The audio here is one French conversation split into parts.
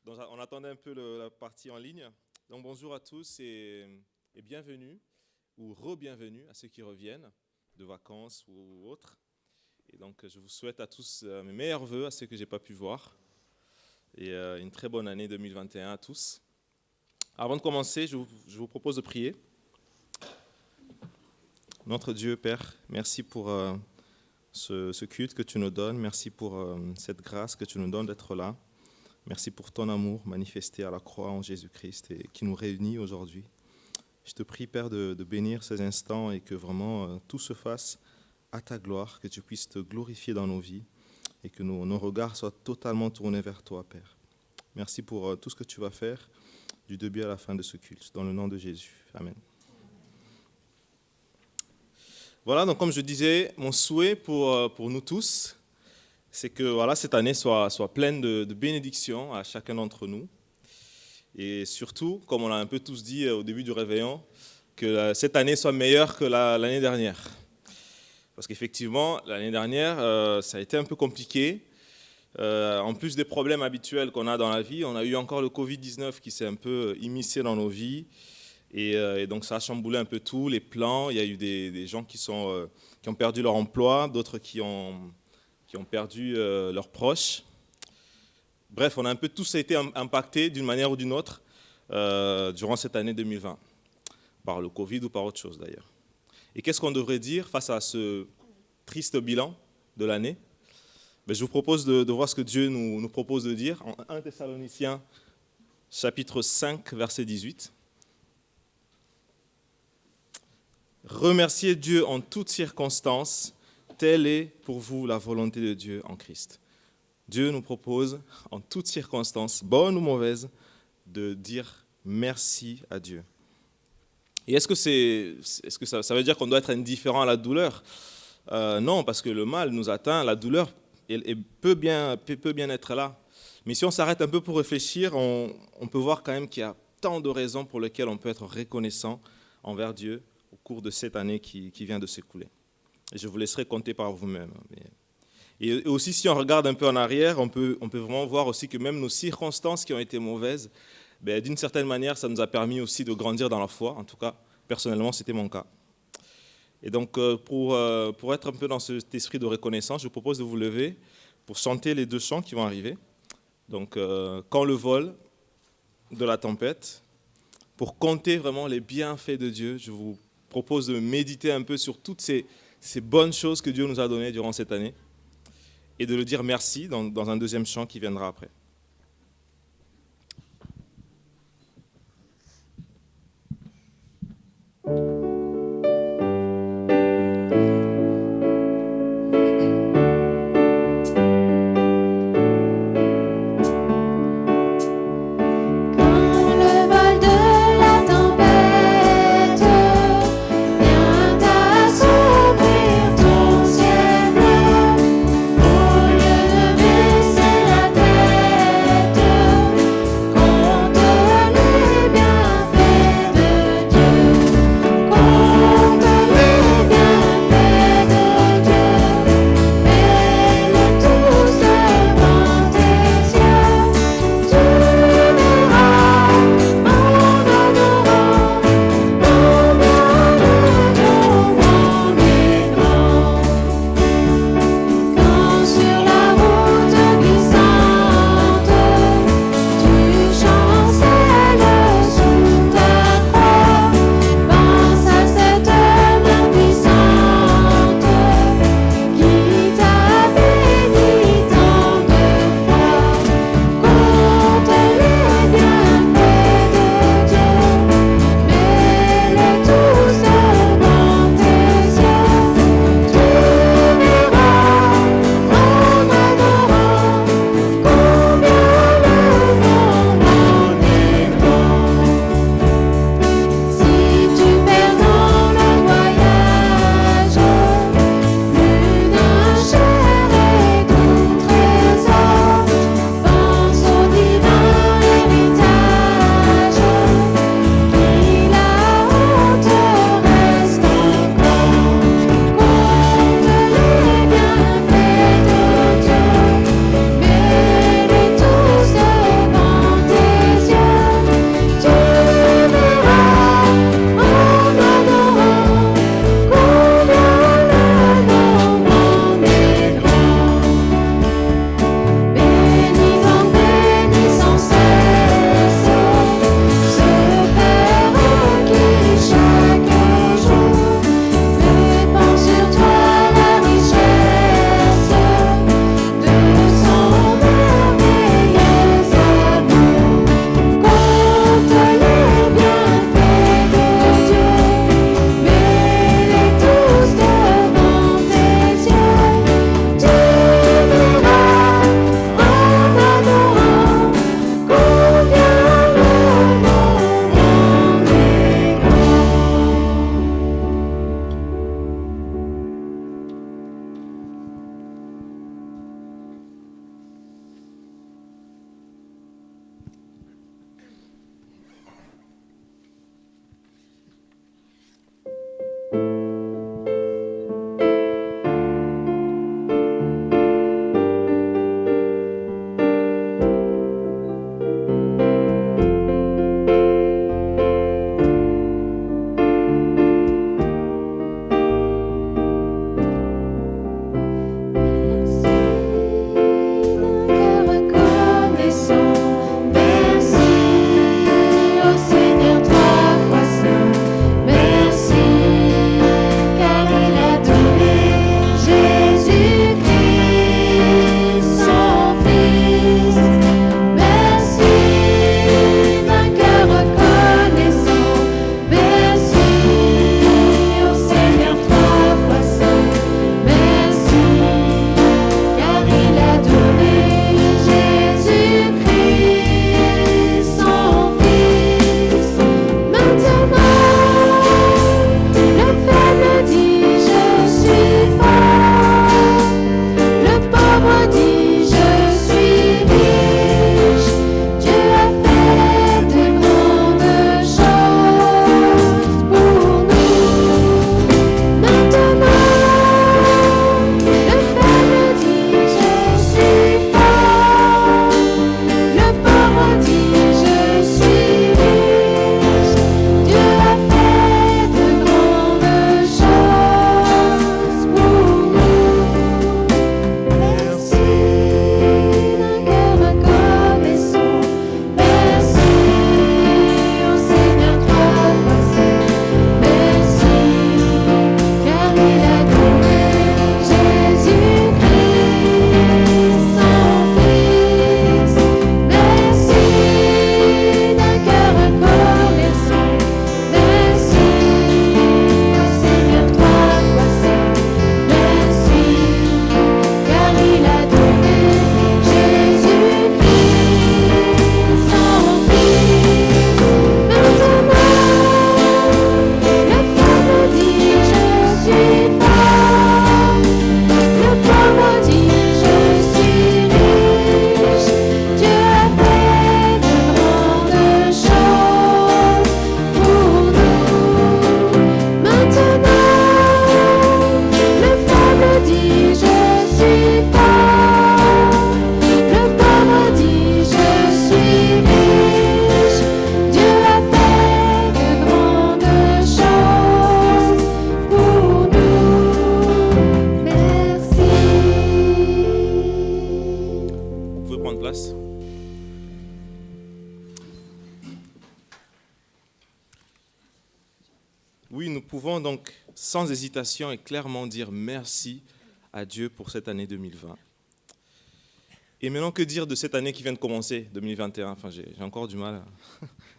Donc, on attendait un peu la partie en ligne. Donc bonjour à tous et bienvenue ou re-bienvenue à ceux qui reviennent de vacances ou autres. Et donc je vous souhaite à tous mes meilleurs vœux à ceux que je n'ai pas pu voir et une très bonne année 2021 à tous. Avant de commencer, je vous propose de prier. Notre Dieu, Père, merci pour ce culte que tu nous donnes. Merci pour cette grâce que tu nous donnes d'être là. Merci pour ton amour manifesté à la croix en Jésus-Christ et qui nous réunit aujourd'hui. Je te prie, Père, de bénir ces instants et que vraiment tout se fasse à ta gloire, que tu puisses te glorifier dans nos vies et que nos regards soient totalement tournés vers toi, Père. Merci pour tout ce que tu vas faire du début à la fin de ce culte. Dans le nom de Jésus. Amen. Voilà, donc comme je disais, mon souhait pour nous tous, c'est que voilà, cette année soit pleine de bénédictions à chacun d'entre nous. Et surtout, comme on l'a un peu tous dit au début du réveillon, que cette année soit meilleure que l'année dernière. Parce qu'effectivement, l'année dernière, ça a été un peu compliqué. En plus des problèmes habituels qu'on a dans la vie, on a eu encore le Covid-19 qui s'est un peu immiscé dans nos vies. Et donc ça a chamboulé un peu tout, les plans. Il y a eu des gens qui ont perdu leur emploi, d'autres qui ont perdu leurs proches. Bref, on a un peu tous été impactés d'une manière ou d'une autre durant cette année 2020, par le Covid ou par autre chose d'ailleurs. Et qu'est-ce qu'on devrait dire face à ce triste bilan de l'année ? Je vous propose de voir ce que Dieu nous propose de dire en 1 Thessaloniciens, chapitre 5, verset 18. Remerciez Dieu en toutes circonstances, telle est pour vous la volonté de Dieu en Christ. Dieu nous propose, en toutes circonstances, bonnes ou mauvaises, de dire merci à Dieu. Et est-ce que ça veut dire qu'on doit être indifférent à la douleur ? Non, parce que le mal nous atteint, la douleur elle peut bien être là. Mais si on s'arrête un peu pour réfléchir, on peut voir quand même qu'il y a tant de raisons pour lesquelles on peut être reconnaissant envers Dieu au cours de cette année qui vient de s'écouler. Et je vous laisserai compter par vous-même. Et aussi, si on regarde un peu en arrière, on peut vraiment voir aussi que même nos circonstances qui ont été mauvaises, d'une certaine manière, ça nous a permis aussi de grandir dans la foi. En tout cas, personnellement, c'était mon cas. Et donc, pour être un peu dans cet esprit de reconnaissance, je vous propose de vous lever pour chanter les deux chants qui vont arriver. Donc, quand le vol de la tempête, pour compter vraiment les bienfaits de Dieu, je vous propose de méditer un peu sur toutes ces bonnes choses que Dieu nous a données durant cette année et de le dire merci dans un deuxième chant qui viendra après. Au lieu de baisser la tête, place. Oui, nous pouvons donc sans hésitation et clairement dire merci à Dieu pour cette année 2020. Et maintenant, que dire de cette année qui vient de commencer, 2021 ? Enfin, j'ai encore du mal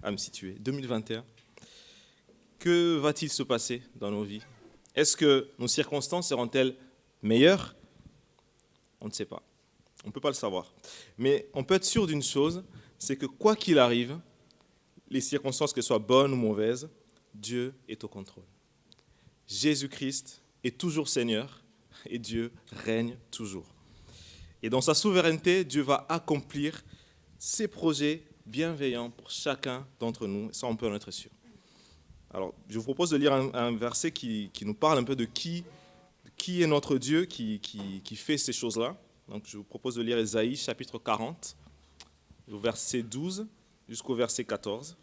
à me situer. 2021, que va-t-il se passer dans nos vies ? Est-ce que nos circonstances seront-elles meilleures ? On ne sait pas. On ne peut pas le savoir. Mais on peut être sûr d'une chose, c'est que quoi qu'il arrive, les circonstances, qu'elles soient bonnes ou mauvaises, Dieu est au contrôle. Jésus-Christ est toujours Seigneur et Dieu règne toujours. Et dans sa souveraineté, Dieu va accomplir ses projets bienveillants pour chacun d'entre nous. Ça, on peut en être sûr. Alors, je vous propose de lire un verset qui nous parle un peu de qui est notre Dieu qui fait ces choses-là. Donc, je vous propose de lire Ésaïe, chapitre 40, au verset 12 jusqu'au verset 14.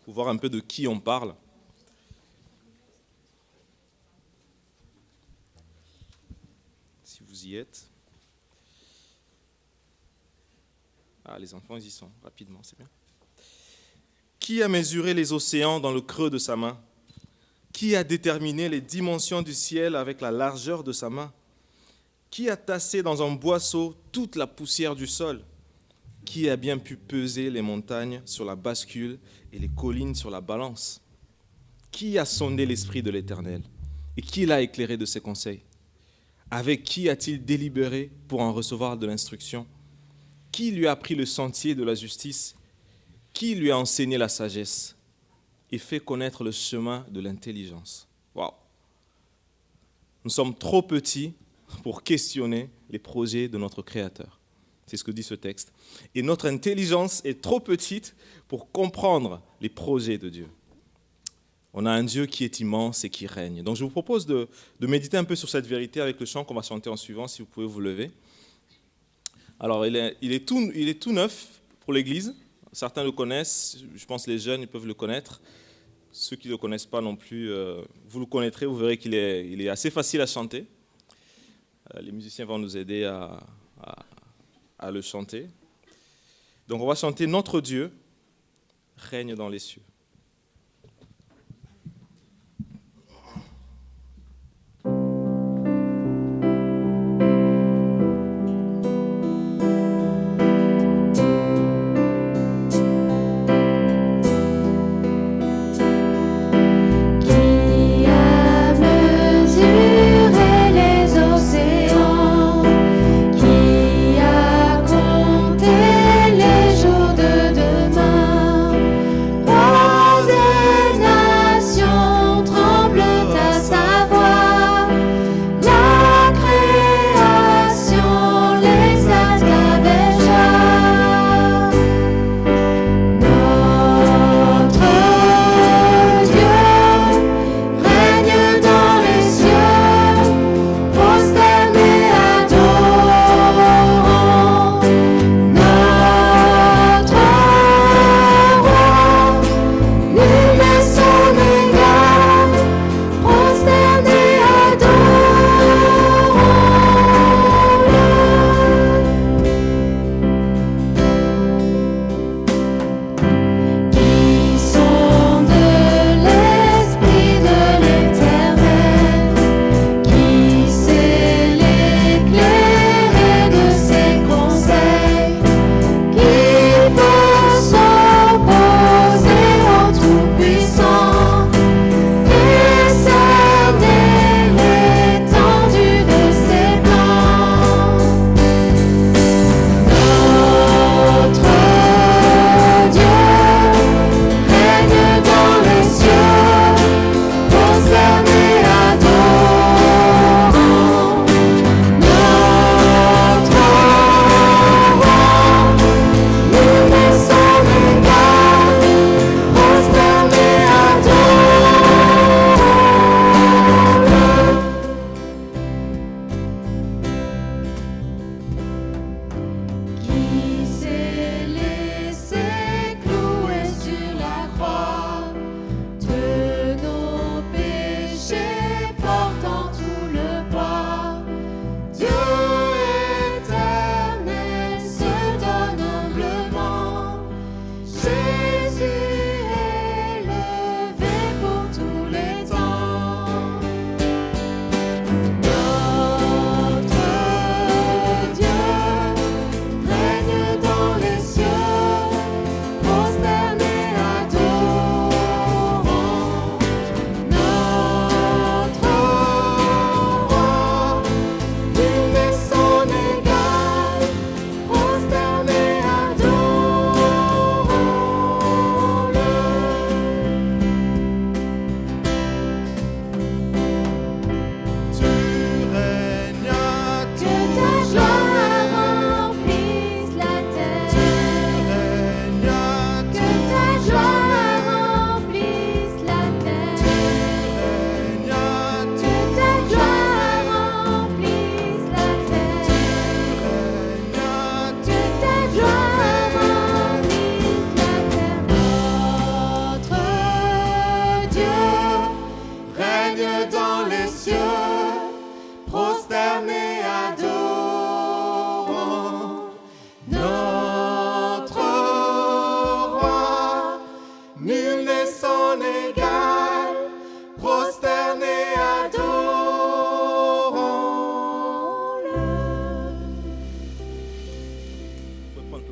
Pour voir un peu de qui on parle. Si vous y êtes. Ah, les enfants, ils y sont, rapidement, c'est bien. Qui a mesuré les océans dans le creux de sa main ? Qui a déterminé les dimensions du ciel avec la largeur de sa main ? Qui a tassé dans un boisseau toute la poussière du sol ? Qui a bien pu peser les montagnes sur la bascule et les collines sur la balance ? Qui a sondé l'esprit de l'Éternel et qui l'a éclairé de ses conseils ? Avec qui a-t-il délibéré pour en recevoir de l'instruction ? Qui lui a appris le sentier de la justice ? Qui lui a enseigné la sagesse et fait connaître le chemin de l'intelligence ? Waouh ! Nous sommes trop petits pour questionner les projets de notre Créateur. C'est ce que dit ce texte. Et notre intelligence est trop petite pour comprendre les projets de Dieu. On a un Dieu qui est immense et qui règne. Donc je vous propose de méditer un peu sur cette vérité avec le chant qu'on va chanter en suivant, si vous pouvez vous lever. Alors il est tout neuf pour l'Église. Certains le connaissent, je pense que les jeunes ils peuvent le connaître. Ceux qui ne le connaissent pas non plus, vous le connaîtrez, vous verrez qu'il est assez facile à chanter. Les musiciens vont nous aider à le chanter. Donc on va chanter « Notre Dieu règne dans les cieux ». Oh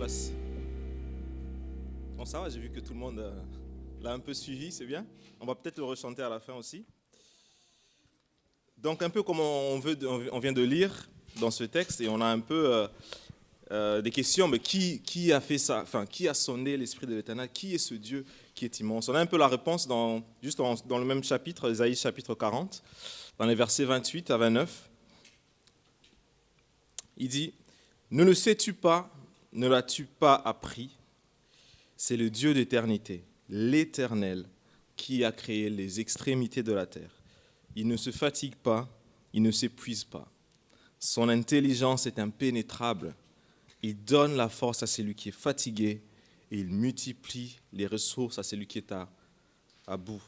passe? Bon, ça va, j'ai vu que tout le monde l'a un peu suivi, c'est bien. On va peut-être le rechanter à la fin aussi. Donc, un peu comme on vient de lire dans ce texte, et on a un peu des questions, mais qui a fait ça? Enfin, qui a sonné l'Esprit de l'Éternel? Qui est ce Dieu qui est immense? On a un peu la réponse dans le même chapitre, Ésaïe chapitre 40, dans les versets 28 à 29. Il dit, « Ne le sais-tu pas, ne l'as-tu pas appris? C'est le Dieu d'éternité, l'Éternel, qui a créé les extrémités de la terre. Il ne se fatigue pas, il ne s'épuise pas. Son intelligence est impénétrable. Il donne la force à celui qui est fatigué et il multiplie les ressources à celui qui est à bout. »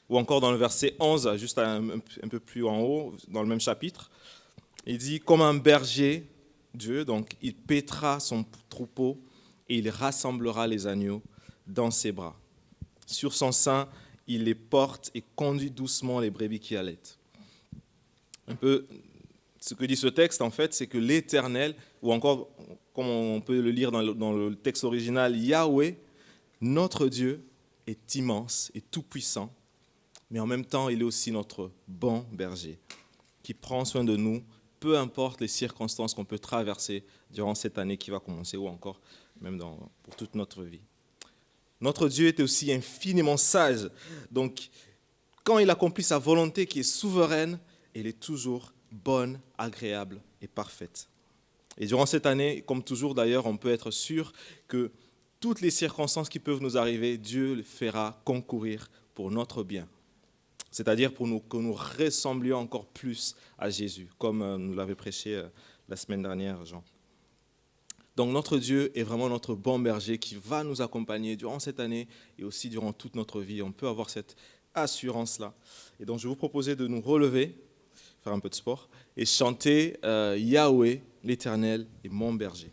Ou encore dans le verset 11, juste un peu plus en haut, dans le même chapitre, il dit « Comme un berger, Dieu, donc il paîtra son troupeau et il rassemblera les agneaux dans ses bras. Sur son sein, il les porte et conduit doucement les brebis qui allaitent. » Un peu ce que dit ce texte, en fait, c'est que l'Éternel, ou encore, comme on peut le lire dans le texte original, Yahweh, notre Dieu, est immense et tout-puissant, mais en même temps, il est aussi notre bon berger, qui prend soin de nous, peu importe les circonstances qu'on peut traverser durant cette année qui va commencer, ou encore même pour toute notre vie. Notre Dieu est aussi infiniment sage. Donc, quand il accomplit sa volonté qui est souveraine, elle est toujours bonne, agréable et parfaite. Et durant cette année, comme toujours d'ailleurs, on peut être sûr que toutes les circonstances qui peuvent nous arriver, Dieu les fera concourir pour notre bien. C'est-à-dire pour que nous ressemblions encore plus à Jésus, comme nous l'avait prêché la semaine dernière, Jean. Donc notre Dieu est vraiment notre bon berger qui va nous accompagner durant cette année et aussi durant toute notre vie. On peut avoir cette assurance-là. Et donc je vais vous proposer de nous relever, faire un peu de sport, et chanter Yahweh, l'Éternel est mon berger.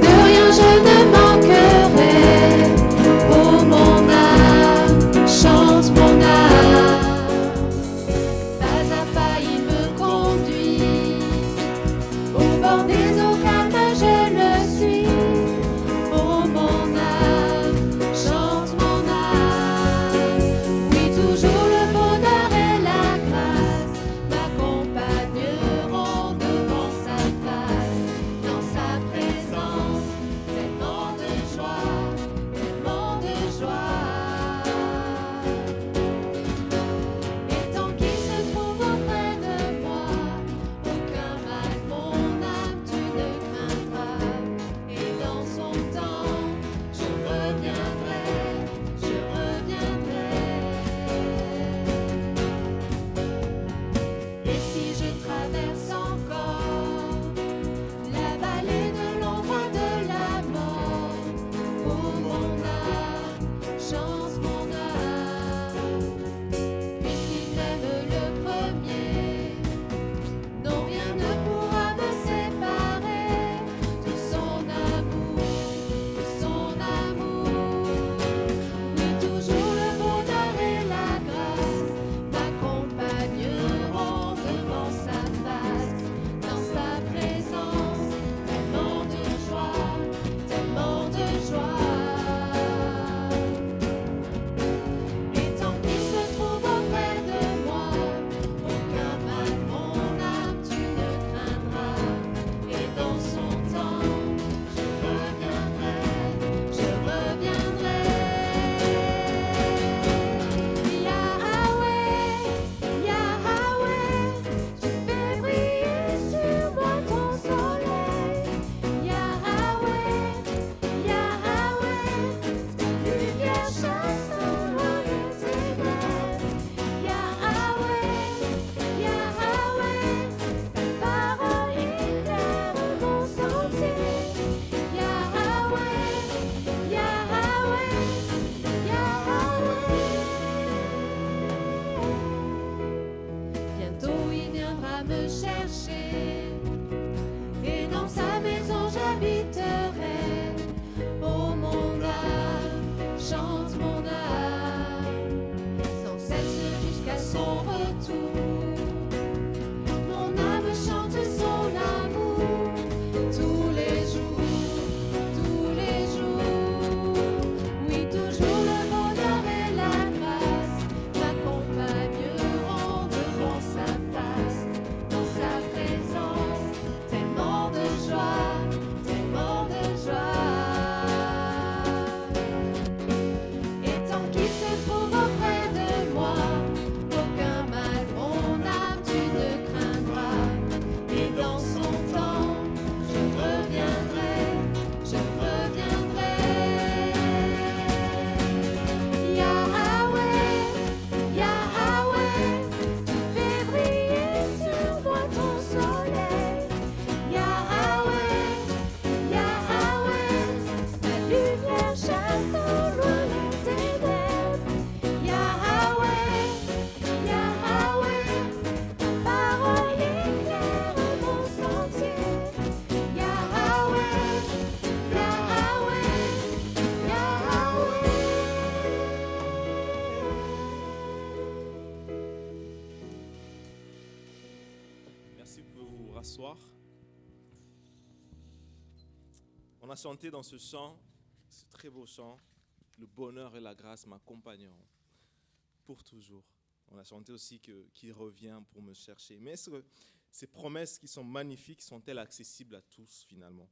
De rien je ne manquerai. soir. On a chanté dans ce chant, ce très beau chant, « Le bonheur et la grâce m'accompagneront pour toujours ». On a chanté aussi qu'il revient pour me chercher. Mais est-ce que ces promesses qui sont magnifiques sont-elles accessibles à tous finalement?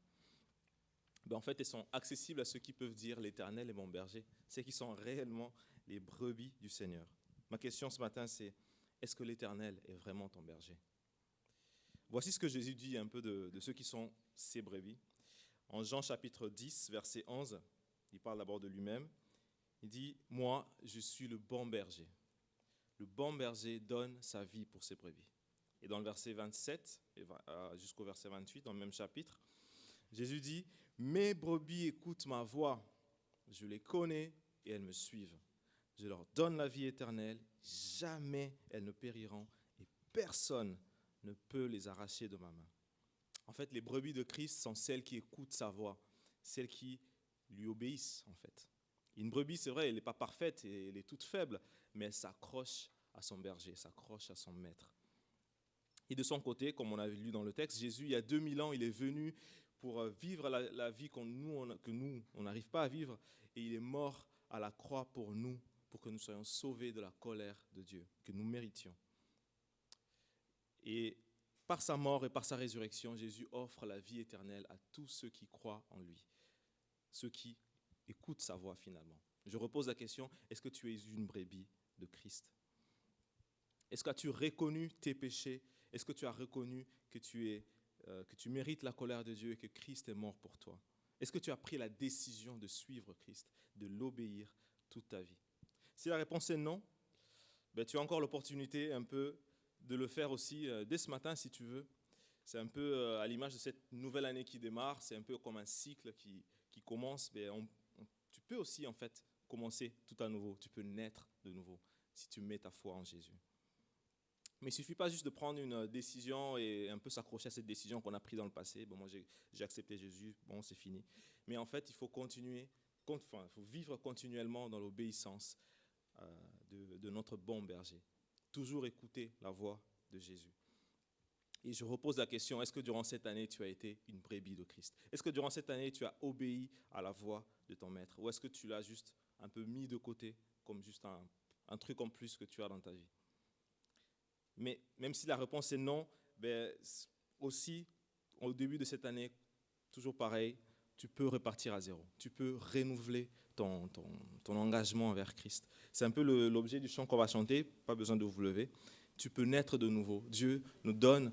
En fait, elles sont accessibles à ceux qui peuvent dire « l'Éternel est mon berger », ceux qui sont réellement les brebis du Seigneur. Ma question ce matin, c'est « est-ce que l'Éternel est vraiment ton berger ?» Voici ce que Jésus dit un peu de ceux qui sont ses brebis. En Jean chapitre 10, verset 11, il parle d'abord de lui-même. Il dit « Moi, je suis le bon berger. Le bon berger donne sa vie pour ses brebis. » Et dans le verset 27 jusqu'au verset 28, dans le même chapitre, Jésus dit « Mes brebis écoutent ma voix. Je les connais et elles me suivent. Je leur donne la vie éternelle. Jamais elles ne périront et personne ne peut les arracher de ma main. » En fait, les brebis de Christ sont celles qui écoutent sa voix, celles qui lui obéissent, en fait. Une brebis, c'est vrai, elle n'est pas parfaite et elle est toute faible, mais elle s'accroche à son berger, s'accroche à son maître. Et de son côté, comme on a lu dans le texte, Jésus, il y a 2000 ans, il est venu pour vivre la vie que nous, on n'arrive pas à vivre, et il est mort à la croix pour nous, pour que nous soyons sauvés de la colère de Dieu, que nous méritions. Et par sa mort et par sa résurrection, Jésus offre la vie éternelle à tous ceux qui croient en lui, ceux qui écoutent sa voix finalement. Je repose la question, est-ce que tu es une brebis de Christ? Est-ce que tu as reconnu tes péchés? Est-ce que tu as reconnu que tu mérites la colère de Dieu et que Christ est mort pour toi? Est-ce que tu as pris la décision de suivre Christ, de l'obéir toute ta vie? Si la réponse est non, tu as encore l'opportunité un peu de le faire aussi dès ce matin si tu veux. C'est un peu à l'image de cette nouvelle année qui démarre, c'est un peu comme un cycle qui commence. Tu peux aussi en fait commencer tout à nouveau, tu peux naître de nouveau si tu mets ta foi en Jésus. Mais il ne suffit pas juste de prendre une décision et un peu s'accrocher à cette décision qu'on a prise dans le passé. Moi j'ai accepté Jésus, c'est fini. Mais en fait il faut il faut vivre continuellement dans l'obéissance de notre bon berger. Toujours écouter la voix de Jésus. Et je repose la question, est-ce que durant cette année, tu as été une brebis de Christ? Est-ce que durant cette année, tu as obéi à la voix de ton maître? Ou est-ce que tu l'as juste un peu mis de côté, comme juste un truc en plus que tu as dans ta vie? Mais même si la réponse est non, aussi, au début de cette année, toujours pareil, tu peux repartir à zéro. Tu peux renouveler ton engagement envers Christ. C'est un peu l'objet du chant qu'on va chanter, pas besoin de vous lever. Tu peux naître de nouveau. Dieu nous donne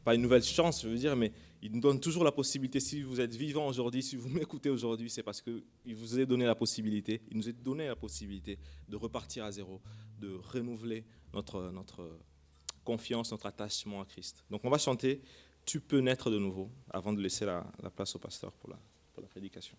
pas une nouvelle chance, je veux dire, mais il nous donne toujours la possibilité. Si vous êtes vivant aujourd'hui, si vous m'écoutez aujourd'hui, c'est parce qu'il vous a donné la possibilité, il nous a donné la possibilité de repartir à zéro, de renouveler notre confiance, notre attachement à Christ. Donc on va chanter « Tu peux naître de nouveau » avant de laisser la place au pasteur pour la prédication.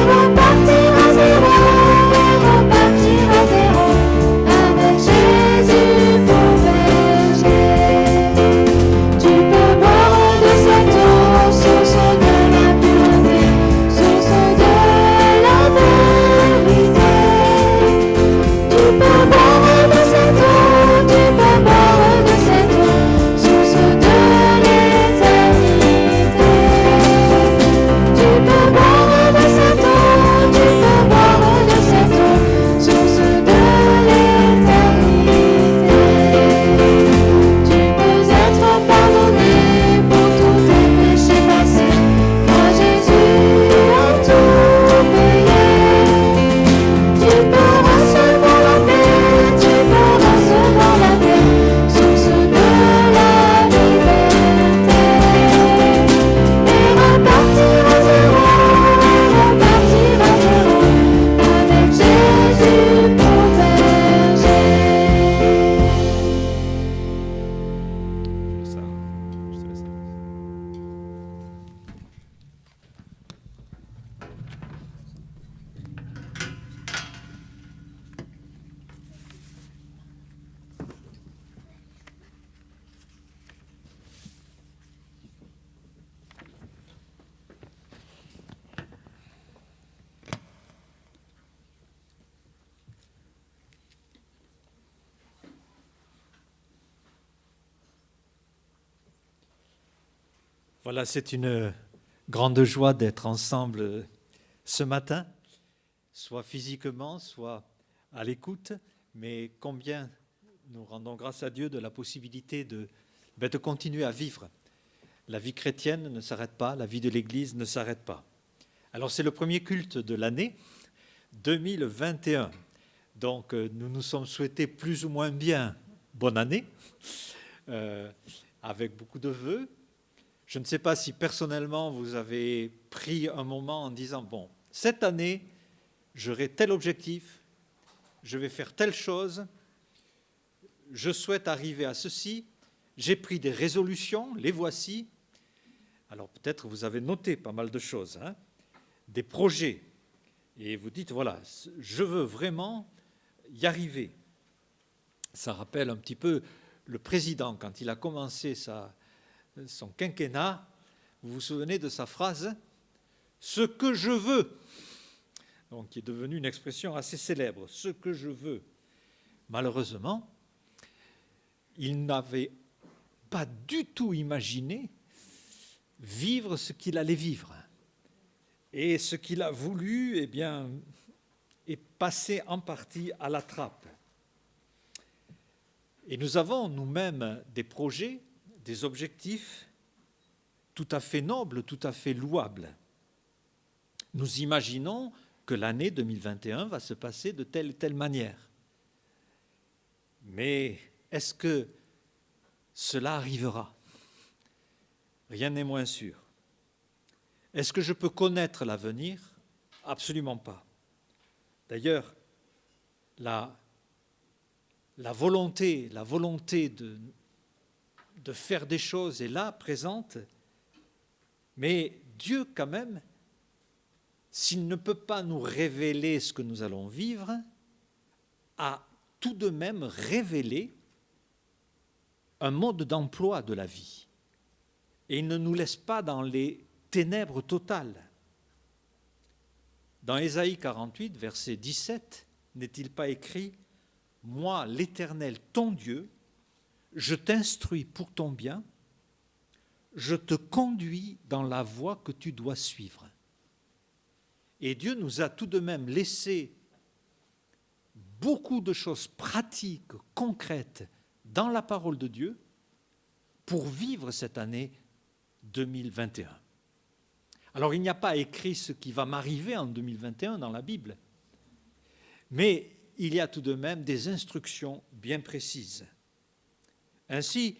Repartir à zéro, Voilà, c'est une grande joie d'être ensemble ce matin, soit physiquement, soit à l'écoute, mais combien nous rendons grâce à Dieu de la possibilité de continuer à vivre. La vie chrétienne ne s'arrête pas, la vie de l'Église ne s'arrête pas. Alors c'est le premier culte de l'année 2021, donc nous nous sommes souhaités plus ou moins bien bonne année, avec beaucoup de vœux. Je ne sais pas si personnellement vous avez pris un moment en disant, bon, cette année, j'aurai tel objectif, je vais faire telle chose, je souhaite arriver à ceci, j'ai pris des résolutions, les voici. Alors peut-être vous avez noté pas mal de choses, des projets, et vous dites, voilà, je veux vraiment y arriver. Ça rappelle un petit peu le président, quand il a commencé son quinquennat, vous vous souvenez de sa phrase « ce que je veux », donc qui est devenue une expression assez célèbre, « ce que je veux ». Malheureusement, il n'avait pas du tout imaginé vivre ce qu'il allait vivre. Et ce qu'il a voulu, eh bien, est passé en partie à la trappe. Et nous avons nous-mêmes des projets, des objectifs tout à fait nobles, tout à fait louables. Nous imaginons que l'année 2021 va se passer de telle et telle manière. Mais est-ce que cela arrivera ? Rien n'est moins sûr. Est-ce que je peux connaître l'avenir ? Absolument pas. D'ailleurs, la volonté de faire des choses est là, présente, mais Dieu, quand même, s'il ne peut pas nous révéler ce que nous allons vivre, a tout de même révélé un mode d'emploi de la vie. Et il ne nous laisse pas dans les ténèbres totales. Dans Ésaïe 48, verset 17, n'est-il pas écrit « Moi, l'Éternel, ton Dieu, je t'instruis pour ton bien, je te conduis dans la voie que tu dois suivre. » Et Dieu nous a tout de même laissé beaucoup de choses pratiques, concrètes, dans la parole de Dieu, pour vivre cette année 2021. Alors, il n'y a pas écrit ce qui va m'arriver en 2021 dans la Bible, mais il y a tout de même des instructions bien précises. Ainsi,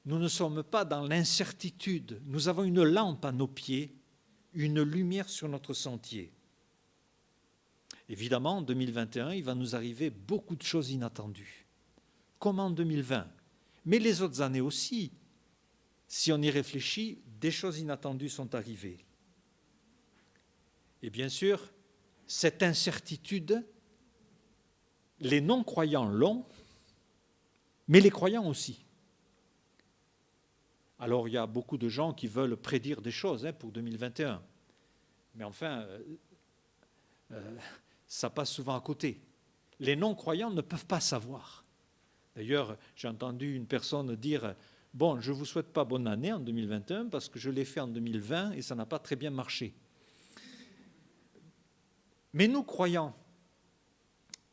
nous ne sommes pas dans l'incertitude, nous avons une lampe à nos pieds, une lumière sur notre sentier. Évidemment, en 2021, il va nous arriver beaucoup de choses inattendues, comme en 2020, mais les autres années aussi. Si on y réfléchit, des choses inattendues sont arrivées. Et bien sûr, cette incertitude, les non-croyants l'ont, mais les croyants aussi. Alors, il y a beaucoup de gens qui veulent prédire des choses pour 2021. Mais enfin, ça passe souvent à côté. Les non-croyants ne peuvent pas savoir. D'ailleurs, j'ai entendu une personne dire « Bon, je ne vous souhaite pas bonne année en 2021 parce que je l'ai fait en 2020 et ça n'a pas très bien marché. » Mais nous, croyants,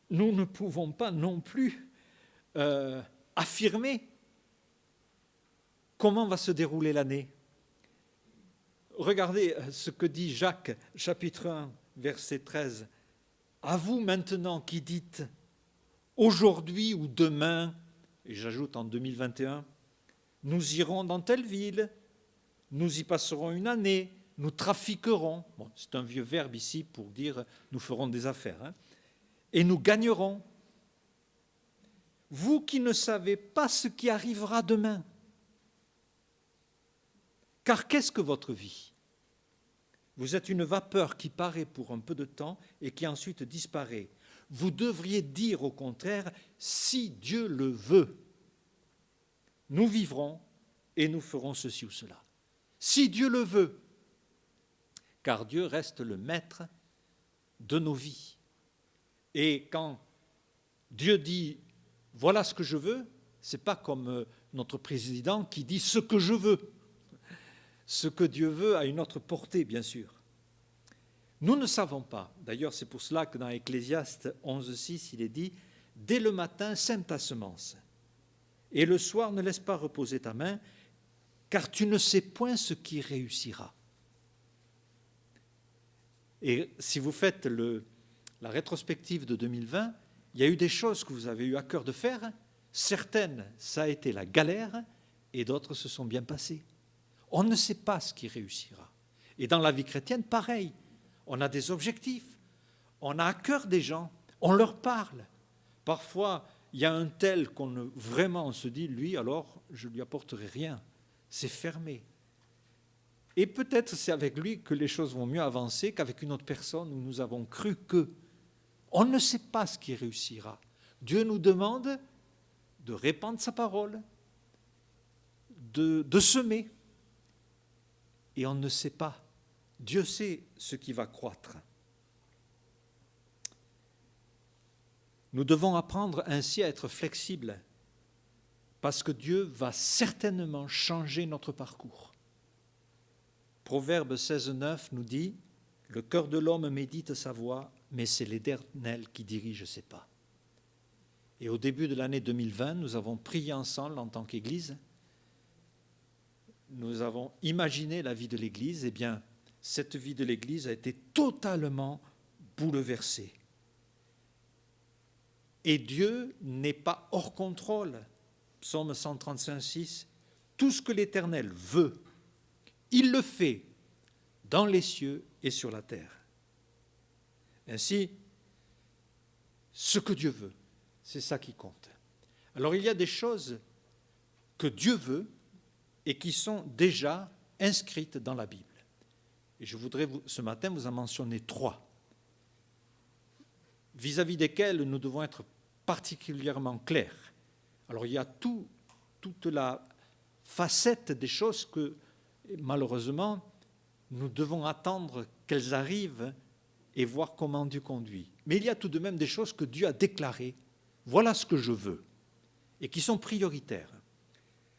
nous ne pouvons pas non plus affirmer comment va se dérouler l'année. Regardez ce que dit Jacques, chapitre 1, verset 13. « À vous maintenant qui dites, aujourd'hui ou demain, et j'ajoute en 2021, nous irons dans telle ville, nous y passerons une année, nous trafiquerons. » Bon, c'est un vieux verbe ici pour dire nous ferons des affaires. Et nous gagnerons. Vous qui ne savez pas ce qui arrivera demain. Car qu'est-ce que votre vie ? Vous êtes une vapeur qui paraît pour un peu de temps et qui ensuite disparaît. Vous devriez dire au contraire, si Dieu le veut, nous vivrons et nous ferons ceci ou cela. Si Dieu le veut, car Dieu reste le maître de nos vies. Et quand Dieu dit, voilà ce que je veux, ce n'est pas comme notre président qui dit ce que je veux. Ce que Dieu veut a une autre portée, bien sûr. Nous ne savons pas. D'ailleurs, c'est pour cela que dans Ecclésiaste 11,6, il est dit « Dès le matin, sème ta semence, et le soir, ne laisse pas reposer ta main, car tu ne sais point ce qui réussira. » Et si vous faites la rétrospective de 2020, il y a eu des choses que vous avez eu à cœur de faire. Certaines, ça a été la galère, et d'autres se sont bien passées. On ne sait pas ce qui réussira. Et dans la vie chrétienne, pareil. On a des objectifs, on a à cœur des gens, on leur parle. Parfois, il y a un tel vraiment on se dit, lui, alors, je ne lui apporterai rien. C'est fermé. Et peut-être c'est avec lui que les choses vont mieux avancer qu'avec une autre personne où nous avons cru que. On ne sait pas ce qui réussira. Dieu nous demande de répandre sa parole, de semer. Et on ne sait pas. Dieu sait ce qui va croître. Nous devons apprendre ainsi à être flexibles parce que Dieu va certainement changer notre parcours. Proverbe 16,9 nous dit « Le cœur de l'homme médite sa voie, mais c'est l'Éternel qui dirige ses pas. » Et au début de l'année 2020, nous avons prié ensemble en tant qu'Église. Nous avons imaginé la vie de l'Église. Eh bien, cette vie de l'Église a été totalement bouleversée. Et Dieu n'est pas hors contrôle. Psaume 135,6, tout ce que l'Éternel veut, il le fait dans les cieux et sur la terre. Ainsi, ce que Dieu veut, c'est ça qui compte. Alors il y a des choses que Dieu veut et qui sont déjà inscrites dans la Bible. Et je voudrais ce matin vous en mentionner 3, vis-à-vis desquels nous devons être particulièrement clairs. Alors il y a toute la facette des choses que, malheureusement, nous devons attendre qu'elles arrivent et voir comment Dieu conduit. Mais il y a tout de même des choses que Dieu a déclarées. Voilà ce que je veux, et qui sont prioritaires.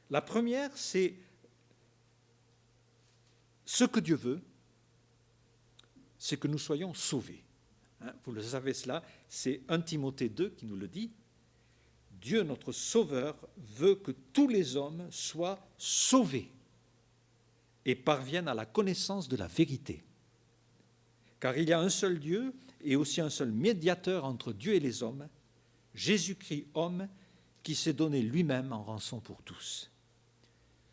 La première, c'est ce que Dieu veut, c'est que nous soyons sauvés. Vous le savez cela, c'est 1 Timothée 2 qui nous le dit. Dieu, notre Sauveur, veut que tous les hommes soient sauvés et parviennent à la connaissance de la vérité. Car il y a un seul Dieu et aussi un seul médiateur entre Dieu et les hommes, Jésus-Christ homme, qui s'est donné lui-même en rançon pour tous.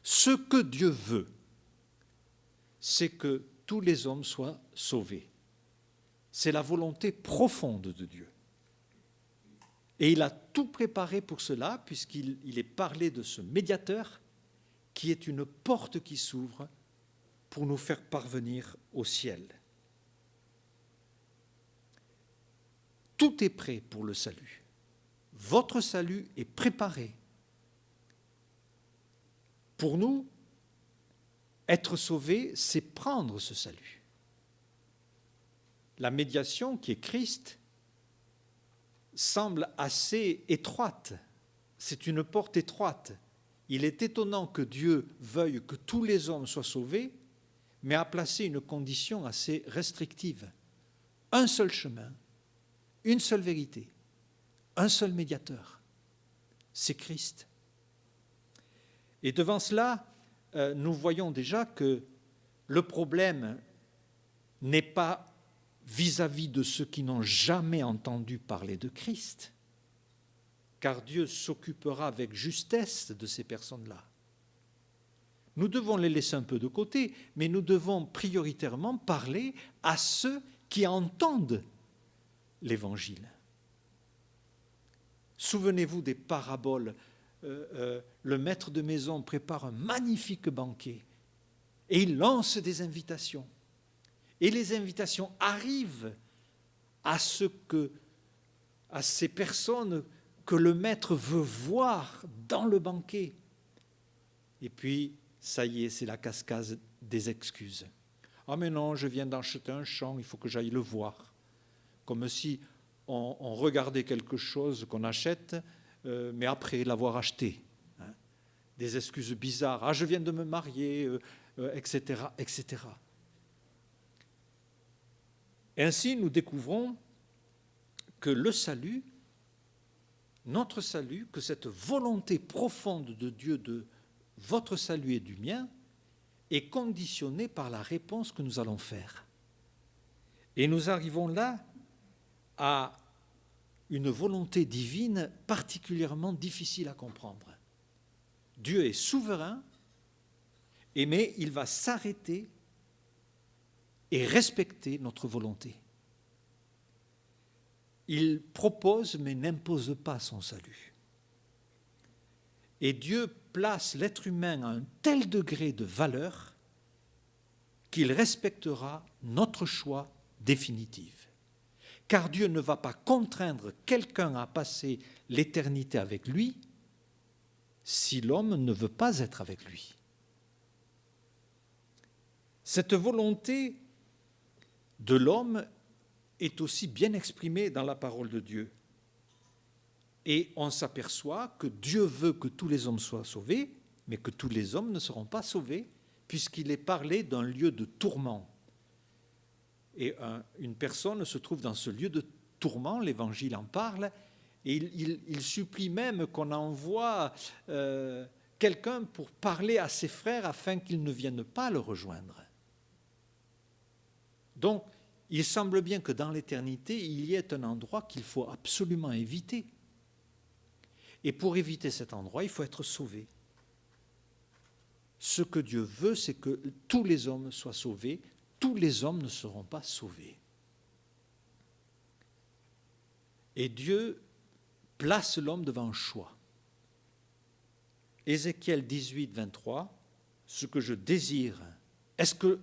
Ce que Dieu veut, c'est que tous les hommes soient sauvés. C'est la volonté profonde de Dieu. Et il a tout préparé pour cela, puisqu'il est parlé de ce médiateur qui est une porte qui s'ouvre pour nous faire parvenir au ciel. Tout est prêt pour le salut. Votre salut est préparé. Pour nous, être sauvé, c'est prendre ce salut. La médiation qui est Christ semble assez étroite. C'est une porte étroite. Il est étonnant que Dieu veuille que tous les hommes soient sauvés, mais a placé une condition assez restrictive. Un seul chemin, une seule vérité, un seul médiateur, c'est Christ. Et devant cela, nous voyons déjà que le problème n'est pas vis-à-vis de ceux qui n'ont jamais entendu parler de Christ, car Dieu s'occupera avec justesse de ces personnes-là. Nous devons les laisser un peu de côté, mais nous devons prioritairement parler à ceux qui entendent l'Évangile. Souvenez-vous des paraboles. Le maître de maison prépare un magnifique banquet et il lance des invitations. Et les invitations arrivent à ces personnes que le maître veut voir dans le banquet. Et puis, ça y est, c'est la cascade des excuses. « Ah mais non, je viens d'acheter un champ, il faut que j'aille le voir. » Comme si on regardait quelque chose qu'on achète, mais après l'avoir acheté. Des excuses bizarres. « Ah, je viens de me marier, etc., etc. Ainsi, nous découvrons que le salut, notre salut, que cette volonté profonde de Dieu de votre salut et du mien est conditionnée par la réponse que nous allons faire. Et nous arrivons là à une volonté divine particulièrement difficile à comprendre. Dieu est souverain, mais il va s'arrêter et respecter notre volonté. Il propose mais n'impose pas son salut. Et Dieu place l'être humain à un tel degré de valeur qu'il respectera notre choix définitif. Car Dieu ne va pas contraindre quelqu'un à passer l'éternité avec lui si l'homme ne veut pas être avec lui. Cette volonté de l'homme est aussi bien exprimée dans la parole de Dieu. Et on s'aperçoit que Dieu veut que tous les hommes soient sauvés, mais que tous les hommes ne seront pas sauvés, puisqu'il est parlé d'un lieu de tourment. Et une personne se trouve dans ce lieu de tourment, l'Évangile en parle, et il supplie même qu'on envoie quelqu'un pour parler à ses frères afin qu'ils ne viennent pas le rejoindre. Donc, il semble bien que dans l'éternité, il y ait un endroit qu'il faut absolument éviter. Et pour éviter cet endroit, il faut être sauvé. Ce que Dieu veut, c'est que tous les hommes soient sauvés. Tous les hommes ne seront pas sauvés. Et Dieu place l'homme devant un choix. Ézéchiel 18, 23, ce que je désire, est-ce que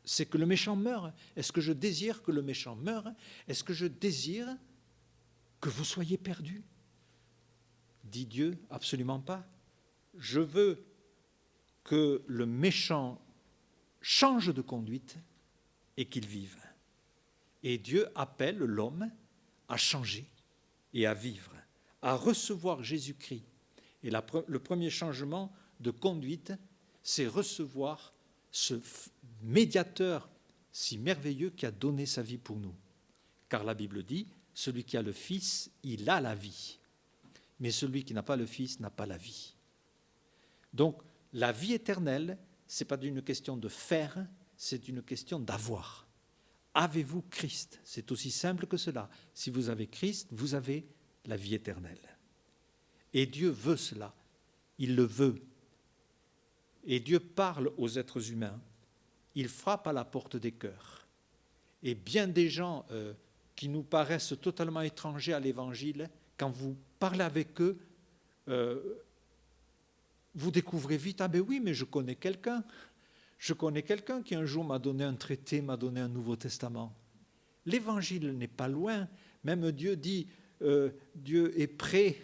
c'est que le méchant meure? Est-ce que je désire que le méchant meure? Est-ce que je désire que vous soyez perdus? Dit Dieu, absolument pas. Je veux que le méchant change de conduite et qu'il vive. Et Dieu appelle l'homme à changer et à vivre, à recevoir Jésus-Christ. Et le premier changement de conduite, c'est recevoir ce médiateur si merveilleux qui a donné sa vie pour nous. Car la Bible dit, celui qui a le Fils, il a la vie. Mais celui qui n'a pas le Fils n'a pas la vie. Donc, la vie éternelle, ce n'est pas une question de faire, c'est une question d'avoir. Avez-vous Christ? C'est aussi simple que cela. Si vous avez Christ, vous avez la vie éternelle. Et Dieu veut cela. Il le veut. Et Dieu parle aux êtres humains. Il frappe à la porte des cœurs. Et bien des gens qui nous paraissent totalement étrangers à l'Évangile, quand vous parlez avec eux, vous découvrez vite, ah ben oui, mais je connais quelqu'un. Je connais quelqu'un qui un jour m'a donné un traité, m'a donné un Nouveau Testament. L'Évangile n'est pas loin. Même Dieu dit, Dieu est près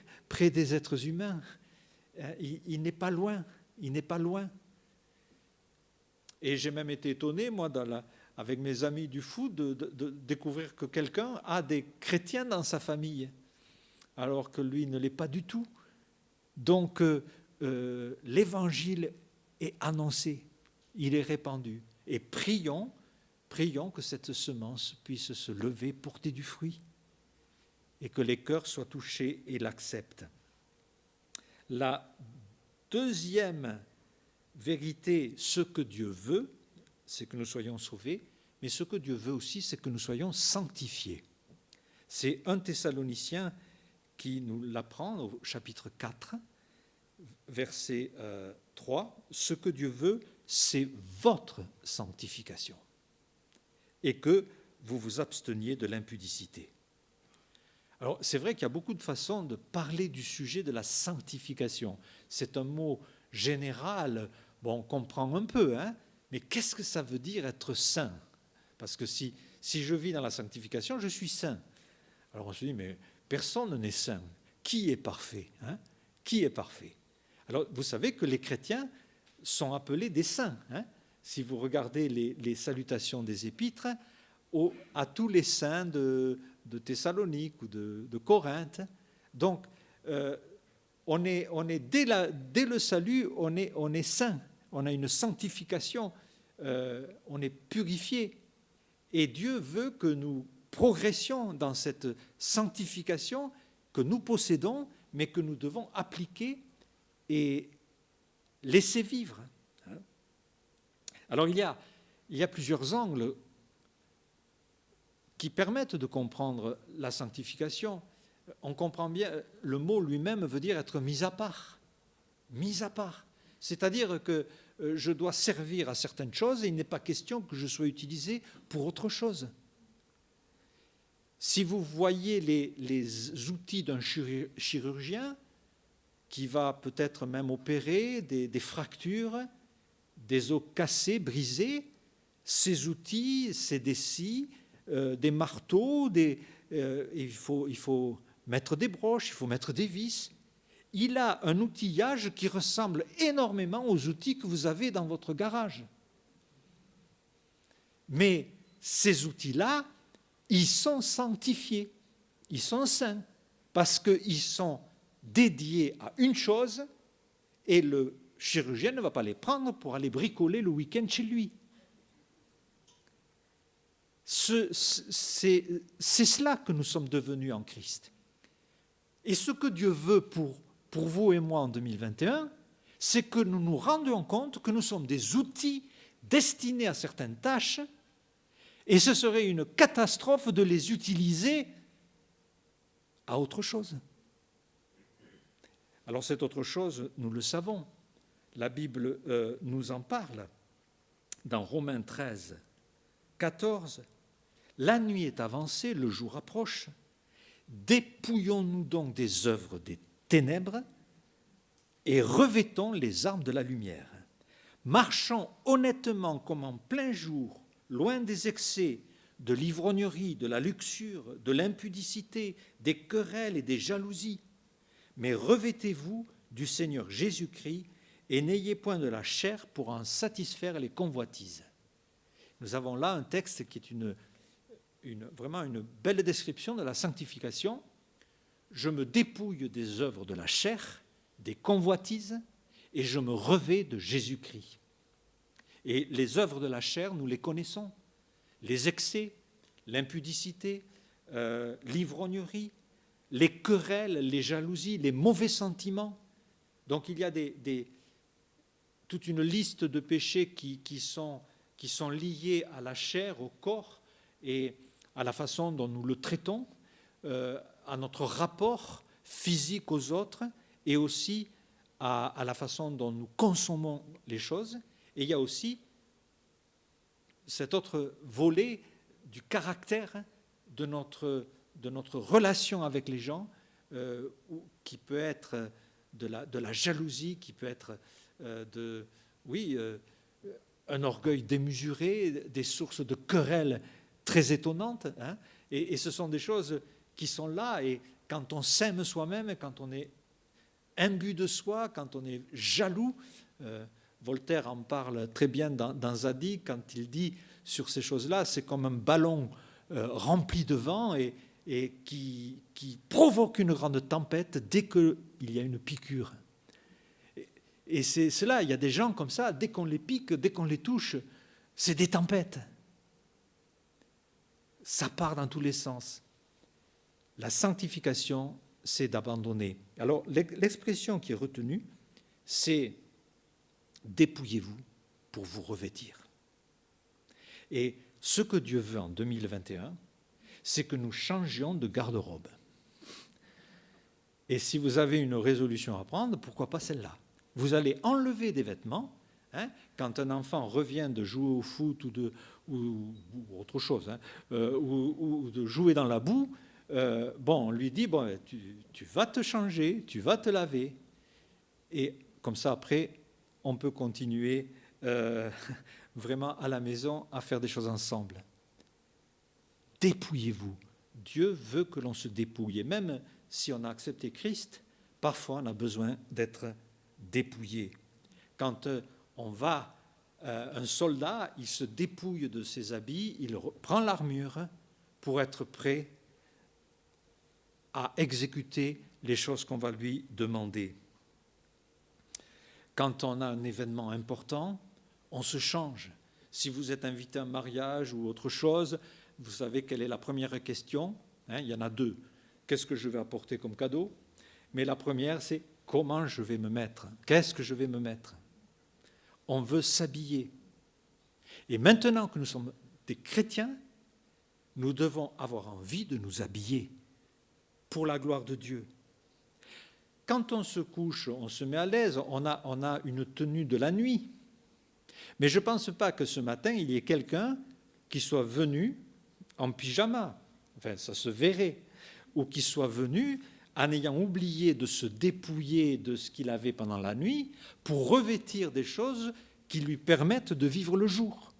des êtres humains. Il n'est pas loin. Il n'est pas loin. Et j'ai même été étonné, moi, avec mes amis du foot, de découvrir que quelqu'un a des chrétiens dans sa famille, alors que lui ne l'est pas du tout. Donc, l'Évangile est annoncé, il est répandu. Et prions que cette semence puisse se lever, porter du fruit, et que les cœurs soient touchés et l'acceptent. La deuxième vérité, ce que Dieu veut, c'est que nous soyons sauvés, mais ce que Dieu veut aussi, c'est que nous soyons sanctifiés. C'est 1 Thessaloniciens qui nous l'apprend au chapitre 4, verset 3. Ce que Dieu veut, c'est votre sanctification et que vous vous absteniez de l'impudicité. Alors, c'est vrai qu'il y a beaucoup de façons de parler du sujet de la sanctification. C'est un mot général, bon, on comprend un peu, hein, mais qu'est-ce que ça veut dire être saint? Parce que si je vis dans la sanctification, je suis saint. Alors on se dit, mais personne n'est saint. Qui est parfait, hein? Qui est parfait? Alors, vous savez que les chrétiens sont appelés des saints, hein? Si vous regardez les salutations des épîtres, à tous les saints de Thessalonique ou de Corinthe. Donc, on est dès le salut, on est saint, on a une sanctification, on est purifié. Et Dieu veut que nous progressions dans cette sanctification que nous possédons, mais que nous devons appliquer et laisser vivre. Alors il y a plusieurs angles qui permettent de comprendre la sanctification. On comprend bien, le mot lui-même veut dire être mis à part. Mis à part. C'est-à-dire que je dois servir à certaines choses et il n'est pas question que je sois utilisé pour autre chose. Si vous voyez les outils d'un chirurgien qui va peut-être même opérer des fractures, des os cassés, brisés, ces outils, c'est des scies, des marteaux, il faut mettre des broches, il faut mettre des vis. Il a un outillage qui ressemble énormément aux outils que vous avez dans votre garage. Mais ces outils-là, ils sont sanctifiés, ils sont saints, parce qu'ils sont dédiés à une chose et le chirurgien ne va pas les prendre pour aller bricoler le week-end chez lui. C'est cela que nous sommes devenus en Christ. Et ce que Dieu veut pour vous et moi en 2021, c'est que nous nous rendions compte que nous sommes des outils destinés à certaines tâches et ce serait une catastrophe de les utiliser à autre chose. Alors cette autre chose, nous le savons, la Bible nous en parle dans Romains 13, 14. La nuit est avancée, le jour approche. Dépouillons-nous donc des œuvres des ténèbres et revêtons les armes de la lumière. Marchons honnêtement comme en plein jour, loin des excès, de l'ivrognerie, de la luxure, de l'impudicité, des querelles et des jalousies. Mais revêtez-vous du Seigneur Jésus-Christ et n'ayez point de la chair pour en satisfaire les convoitises. Nous avons là un texte qui est vraiment une belle description de la sanctification. Je me dépouille des œuvres de la chair, des convoitises, et je me revêts de Jésus-Christ. Et les œuvres de la chair, nous les connaissons. Les excès, l'impudicité, l'ivrognerie, les querelles, les jalousies, les mauvais sentiments. Donc il y a toute une liste de péchés qui sont liés à la chair, au corps, et à la façon dont nous le traitons, à notre rapport physique aux autres, et aussi à la façon dont nous consommons les choses. Et il y a aussi cet autre volet du caractère de notre relation avec les gens, qui peut être de la jalousie, qui peut être un orgueil démesuré, des sources de querelles très étonnantes. Hein, et ce sont des choses qui sont là. Et quand on s'aime soi-même, quand on est imbu de soi, quand on est jaloux, Voltaire en parle très bien dans Zadig, quand il dit sur ces choses-là, c'est comme un ballon rempli de vent et qui provoque une grande tempête dès qu'il y a une piqûre. Et c'est cela, il y a des gens comme ça, dès qu'on les pique, dès qu'on les touche, c'est des tempêtes. Ça part dans tous les sens. La sanctification, c'est d'abandonner. Alors, l'expression qui est retenue, c'est « dépouillez-vous pour vous revêtir ». Et ce que Dieu veut en 2021, c'est que nous changions de garde-robe. Et si vous avez une résolution à prendre, pourquoi pas celle-là? Vous allez enlever des vêtements. Hein, quand un enfant revient de jouer au foot ou autre chose, hein, ou de jouer dans la boue, on lui dit, tu vas te changer, tu vas te laver. Et comme ça, après, on peut continuer vraiment à la maison à faire des choses ensemble. Dépouillez-vous. Dieu veut que l'on se dépouille. Et même si on a accepté Christ, parfois on a besoin d'être dépouillé. Quand un soldat, il se dépouille de ses habits, il prend l'armure pour être prêt à exécuter les choses qu'on va lui demander. Quand on a un événement important, on se change. Si vous êtes invité à un mariage ou autre chose, vous savez quelle est la première question, hein, il y en a deux. Qu'est-ce que je vais apporter comme cadeau? Mais la première, c'est comment je vais me mettre? Qu'est-ce que je vais me mettre? On veut s'habiller. Et maintenant que nous sommes des chrétiens, nous devons avoir envie de nous habiller pour la gloire de Dieu. Quand on se couche, on se met à l'aise, on a une tenue de la nuit. Mais je ne pense pas que ce matin, il y ait quelqu'un qui soit venu en pyjama, enfin ça se verrait, ou qui soit venu en ayant oublié de se dépouiller de ce qu'il avait pendant la nuit pour revêtir des choses qui lui permettent de vivre le jour.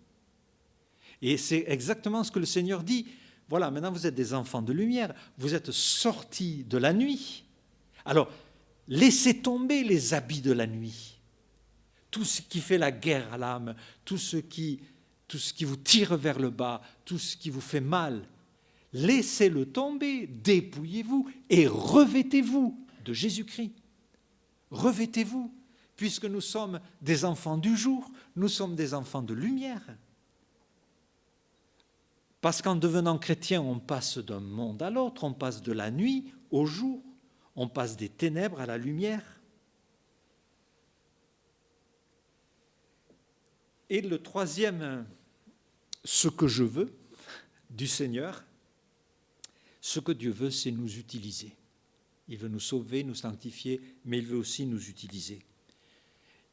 Et c'est exactement ce que le Seigneur dit. Voilà, maintenant vous êtes des enfants de lumière, vous êtes sortis de la nuit. Alors, laissez tomber les habits de la nuit. Tout ce qui fait la guerre à l'âme, tout ce qui vous tire vers le bas, tout ce qui vous fait mal, laissez-le tomber, dépouillez-vous et revêtez-vous de Jésus-Christ. Revêtez-vous, puisque nous sommes des enfants du jour, nous sommes des enfants de lumière. Parce qu'en devenant chrétien, on passe d'un monde à l'autre, on passe de la nuit au jour, on passe des ténèbres à la lumière. Et le troisième, ce que je veux du Seigneur, ce que Dieu veut, c'est nous utiliser. Il veut nous sauver, nous sanctifier, mais il veut aussi nous utiliser.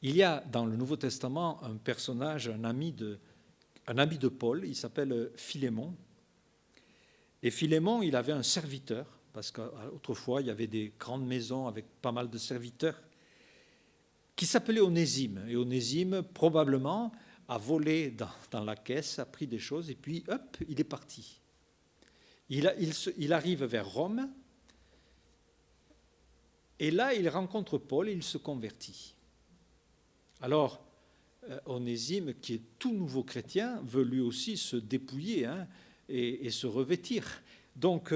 Il y a dans le Nouveau Testament un personnage, un ami de Paul, il s'appelle Philémon. Et Philémon, il avait un serviteur, parce qu'autrefois, il y avait des grandes maisons avec pas mal de serviteurs, qui s'appelait Onésime. Et Onésime, probablement, a volé dans la caisse, a pris des choses, et puis, hop, il est parti. Il arrive vers Rome, et là, il rencontre Paul et il se convertit. Alors, Onésime, qui est tout nouveau chrétien, veut lui aussi se dépouiller et se revêtir. Donc,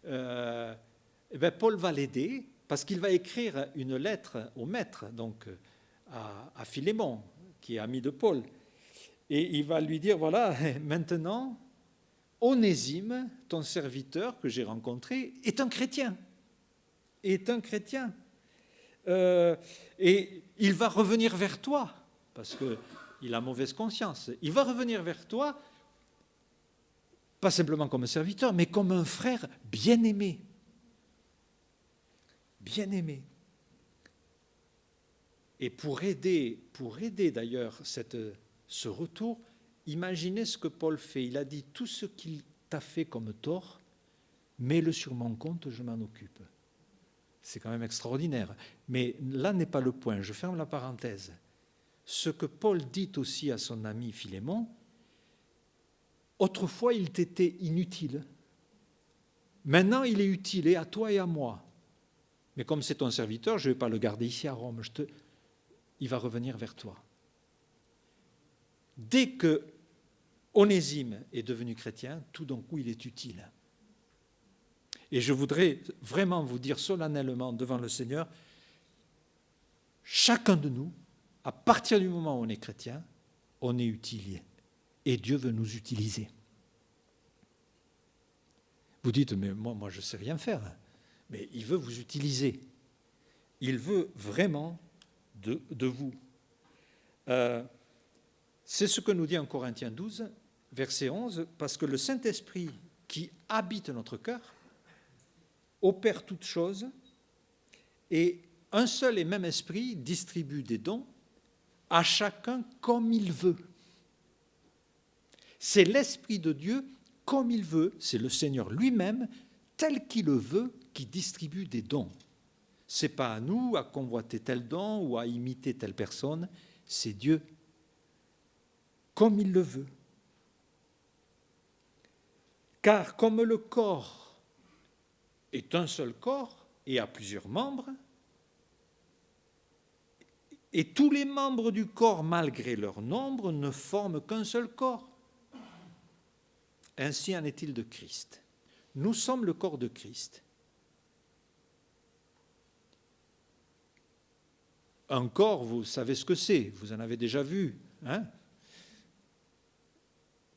Paul va l'aider parce qu'il va écrire une lettre au maître, donc à Philémon, qui est ami de Paul. Et il va lui dire, voilà, maintenant, Onésime, ton serviteur que j'ai rencontré, est un chrétien. Et il va revenir vers toi, parce qu'il a mauvaise conscience. Il va revenir vers toi, pas simplement comme un serviteur, mais comme un frère bien-aimé. Bien-aimé. Et pour aider d'ailleurs ce retour, imaginez ce que Paul fait. Il a dit, tout ce qu'il t'a fait comme tort, mets-le sur mon compte, je m'en occupe. C'est quand même extraordinaire. Mais là n'est pas le point, je ferme la parenthèse. Ce que Paul dit aussi à son ami Philémon, autrefois il t'était inutile. Maintenant il est utile, et à toi et à moi. Mais comme c'est ton serviteur, je ne vais pas le garder ici à Rome. Il va revenir vers toi. Dès que Onésime est devenu chrétien, tout d'un coup il est utile. Et je voudrais vraiment vous dire solennellement devant le Seigneur, chacun de nous, à partir du moment où on est chrétien, on est utile. Et Dieu veut nous utiliser. Vous dites, mais moi je ne sais rien faire. Mais il veut vous utiliser. Il veut vraiment de vous. C'est ce que nous dit en Corinthiens 12, verset 11, parce que le Saint-Esprit qui habite notre cœur opère toutes choses, et un seul et même esprit distribue des dons à chacun comme il veut. C'est l'Esprit de Dieu comme il veut, c'est le Seigneur lui-même, tel qu'il le veut, qui distribue des dons. Ce n'est pas à nous à convoiter tel don ou à imiter telle personne, c'est Dieu comme il le veut. Car comme le corps est un seul corps et a plusieurs membres, et tous les membres du corps, malgré leur nombre, ne forment qu'un seul corps. Ainsi en est-il de Christ. Nous sommes le corps de Christ. Un corps, vous savez ce que c'est, vous en avez déjà vu. Hein?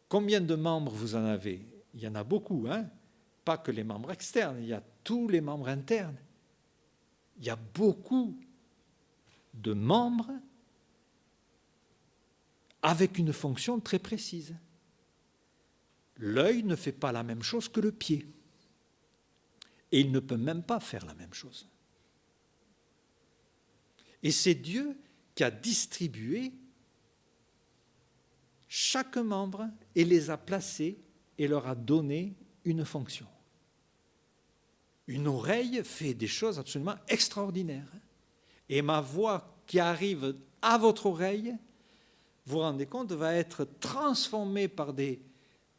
Combien de membres vous en avez? Il y en a beaucoup, hein? Pas que les membres externes, il y a tous les membres internes. Il y a beaucoup de membres avec une fonction très précise. L'œil ne fait pas la même chose que le pied. Et il ne peut même pas faire la même chose. Et c'est Dieu qui a distribué chaque membre et les a placés et leur a donné une fonction. Une oreille fait des choses absolument extraordinaires. Et ma voix qui arrive à votre oreille, vous vous rendez compte, va être transformée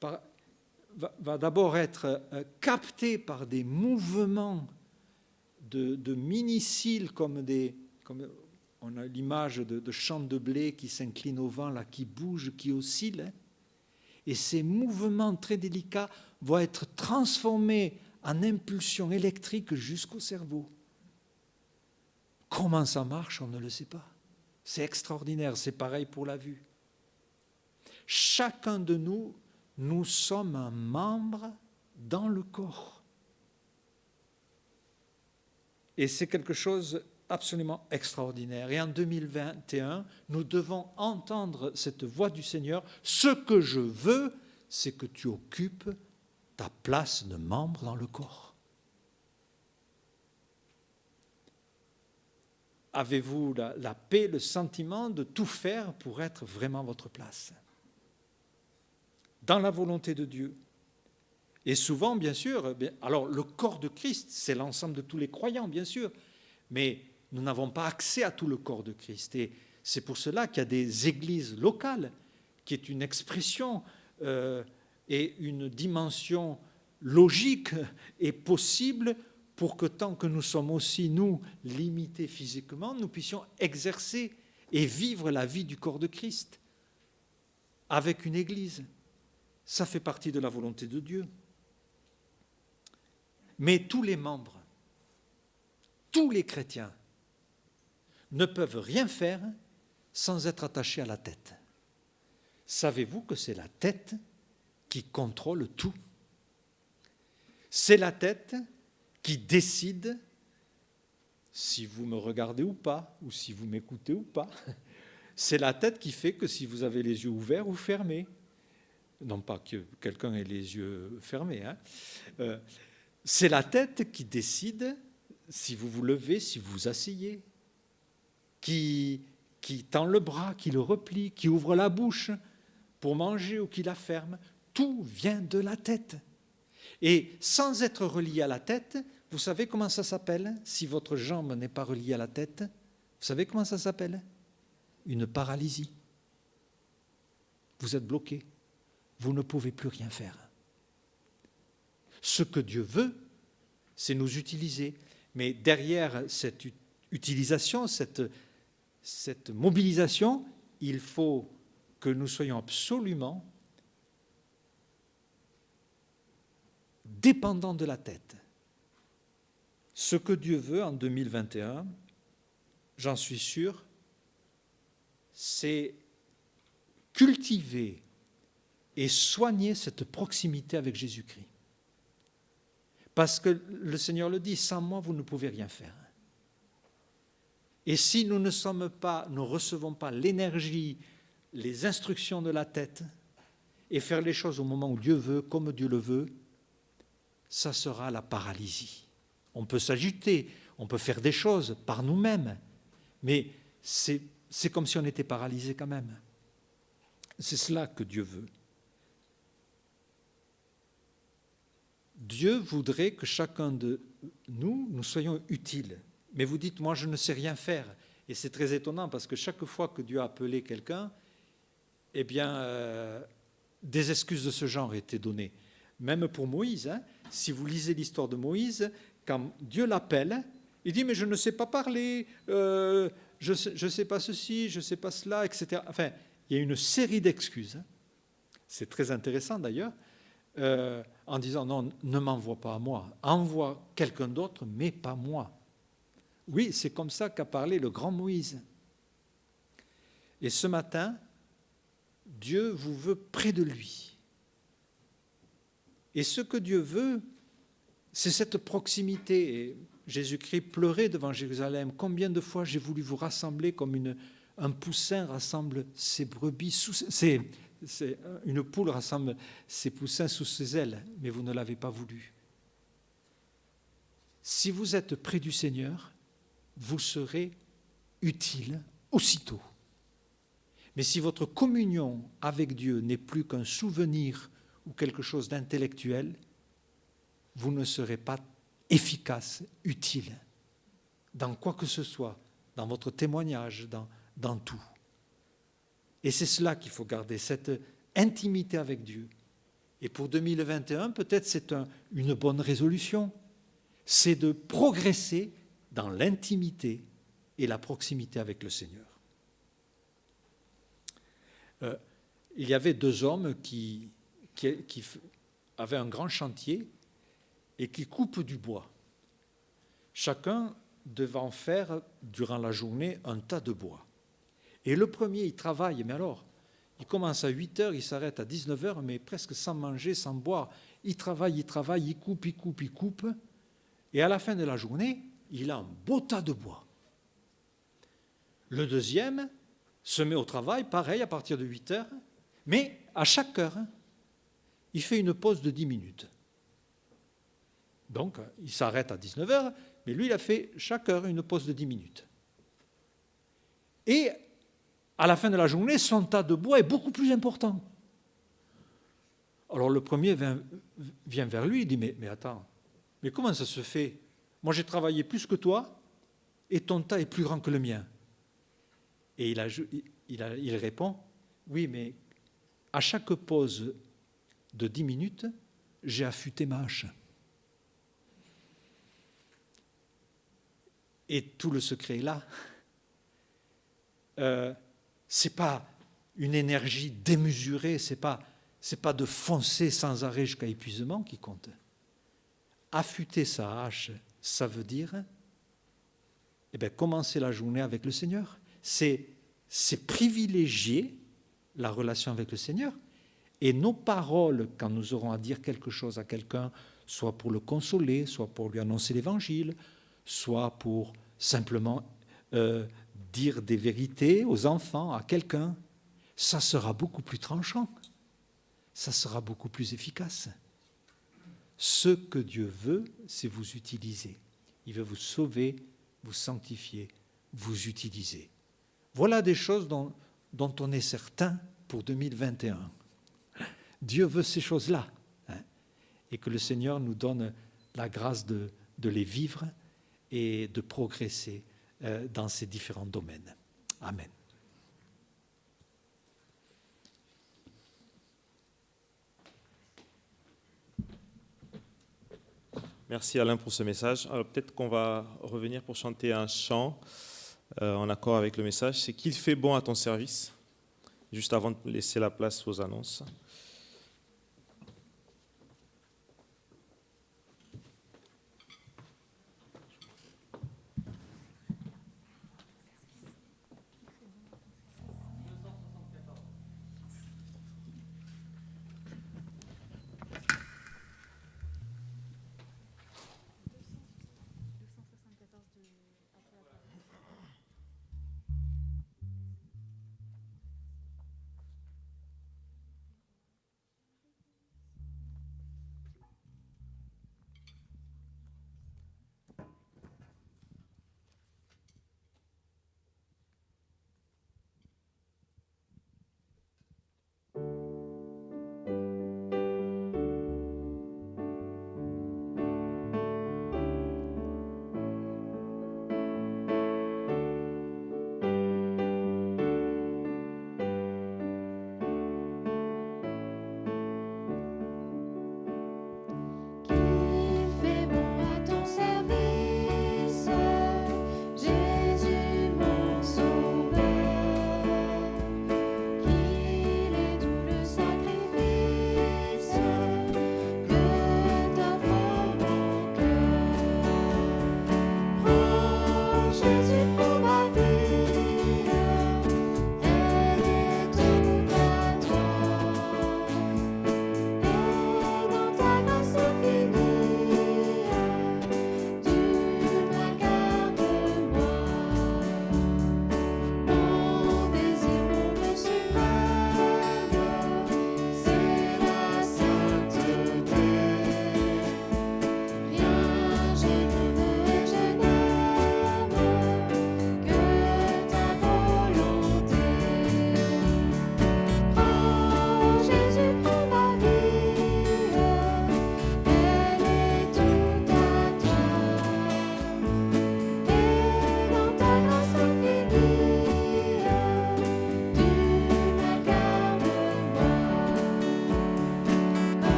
va d'abord être captée par des mouvements de mini-cils comme on a l'image de champs de blé qui s'inclinent au vent, là, qui bougent, qui oscillent. Hein. Et ces mouvements très délicats vont être transformés en impulsions électriques jusqu'au cerveau. Comment ça marche, on ne le sait pas. C'est extraordinaire, c'est pareil pour la vue. Chacun de nous, nous sommes un membre dans le corps. Et c'est quelque chose absolument extraordinaire. Et en 2021, nous devons entendre cette voix du Seigneur. Ce que je veux, c'est que tu occupes ta place de membre dans le corps. Avez-vous la paix, le sentiment de tout faire pour être vraiment votre place dans la volonté de Dieu? Et souvent, bien sûr, alors le corps de Christ, c'est l'ensemble de tous les croyants, bien sûr, mais nous n'avons pas accès à tout le corps de Christ. Et c'est pour cela qu'il y a des églises locales, qui est une expression et une dimension logique et possible pour que tant que nous sommes aussi, nous, limités physiquement, nous puissions exercer et vivre la vie du corps de Christ avec une église. Ça fait partie de la volonté de Dieu. Mais tous les membres, tous les chrétiens, ne peuvent rien faire sans être attachés à la tête. Savez-vous que c'est la tête qui contrôle tout? C'est la tête qui décide si vous me regardez ou pas, ou si vous m'écoutez ou pas. C'est la tête qui fait que si vous avez les yeux ouverts ou fermés, non pas que quelqu'un ait les yeux fermés, hein. C'est la tête qui décide si vous vous levez, si vous vous asseyez, qui tend le bras, qui le replie, qui ouvre la bouche pour manger ou qui la ferme. Tout vient de la tête. Et sans être relié à la tête, vous savez comment ça s'appelle si votre jambe n'est pas reliée à la tête? Vous savez comment ça s'appelle? Une paralysie. Vous êtes bloqué. Vous ne pouvez plus rien faire. Ce que Dieu veut, c'est nous utiliser. Mais derrière cette utilisation, cette mobilisation, il faut que nous soyons absolument dépendants de la tête. Ce que Dieu veut en 2021, j'en suis sûr, c'est cultiver et soigner cette proximité avec Jésus-Christ. Parce que le Seigneur le dit, sans moi, vous ne pouvez rien faire. Et si nous ne recevons pas l'énergie, les instructions de la tête, et faire les choses au moment où Dieu veut, comme Dieu le veut, ça sera la paralysie. On peut s'agiter, on peut faire des choses par nous-mêmes, mais c'est comme si on était paralysé quand même. C'est cela que Dieu veut. Dieu voudrait que chacun de nous soyons utiles. Mais vous dites, moi je ne sais rien faire. Et c'est très étonnant parce que chaque fois que Dieu a appelé quelqu'un, eh bien, des excuses de ce genre étaient données. Même pour Moïse, hein, si vous lisez l'histoire de Moïse, quand Dieu l'appelle, il dit, mais je ne sais pas parler, je ne sais pas ceci, je ne sais pas cela, etc. Enfin, il y a une série d'excuses. Hein. C'est très intéressant d'ailleurs. En disant non, ne m'envoie pas à moi, envoie quelqu'un d'autre, mais pas moi. Oui, c'est comme ça qu'a parlé le grand Moïse. Et ce matin, Dieu vous veut près de lui. Et ce que Dieu veut, c'est cette proximité. Et Jésus-Christ pleurait devant Jérusalem. Combien de fois j'ai voulu vous rassembler comme un poussin rassemble ses brebis, une poule rassemble ses poussins sous ses ailes, mais vous ne l'avez pas voulu. Si vous êtes près du Seigneur, vous serez utile aussitôt. Mais si votre communion avec Dieu n'est plus qu'un souvenir ou quelque chose d'intellectuel, vous ne serez pas efficace, utile, dans quoi que ce soit, dans votre témoignage, dans tout. Et c'est cela qu'il faut garder, cette intimité avec Dieu. Et pour 2021, peut-être c'est une bonne résolution, c'est de progresser dans l'intimité et la proximité avec le Seigneur. Il y avait deux hommes qui avaient un grand chantier et qui coupent du bois. Chacun devant faire, durant la journée, un tas de bois. Et le premier, il travaille, mais alors, il commence à 8 heures, il s'arrête à 19 heures, mais presque sans manger, sans boire. Il travaille, il coupe. Et à la fin de la journée, il a un beau tas de bois. Le deuxième se met au travail, pareil, à partir de 8 heures, mais à chaque heure, il fait une pause de 10 minutes. Donc, il s'arrête à 19 heures, mais lui, il a fait chaque heure une pause de 10 minutes. Et à la fin de la journée, son tas de bois est beaucoup plus important. Alors le premier vient vers lui, il dit, mais attends, mais comment ça se fait? Moi, j'ai travaillé plus que toi, et ton tas est plus grand que le mien. Et il répond, oui, mais à chaque pause de 10 minutes, j'ai affûté ma hache. Et tout le secret est là. C'est pas une énergie démesurée, c'est pas de foncer sans arrêt jusqu'à épuisement qui compte. Affûter sa hache, ça veut dire commencer la journée avec le Seigneur. C'est privilégier la relation avec le Seigneur. Et nos paroles, quand nous aurons à dire quelque chose à quelqu'un, soit pour le consoler, soit pour lui annoncer l'Évangile, soit pour simplement dire des vérités aux enfants, à quelqu'un, ça sera beaucoup plus tranchant, ça sera beaucoup plus efficace. Ce que Dieu veut, c'est vous utiliser. Il veut vous sauver, vous sanctifier, vous utiliser. Voilà des choses dont on est certain pour 2021. Dieu veut ces choses-là, et que le Seigneur nous donne la grâce de les vivre et de progresser dans ces différents domaines. Amen. Merci Alain pour ce message. Alors peut-être qu'on va revenir pour chanter un chant en accord avec le message. C'est « Qu'il fait bon à ton service », juste avant de laisser la place aux annonces.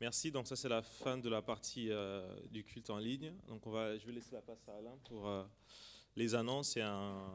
Merci. Donc ça, c'est la fin de la partie du culte en ligne. Donc je vais laisser la place à Alain pour les annonces et un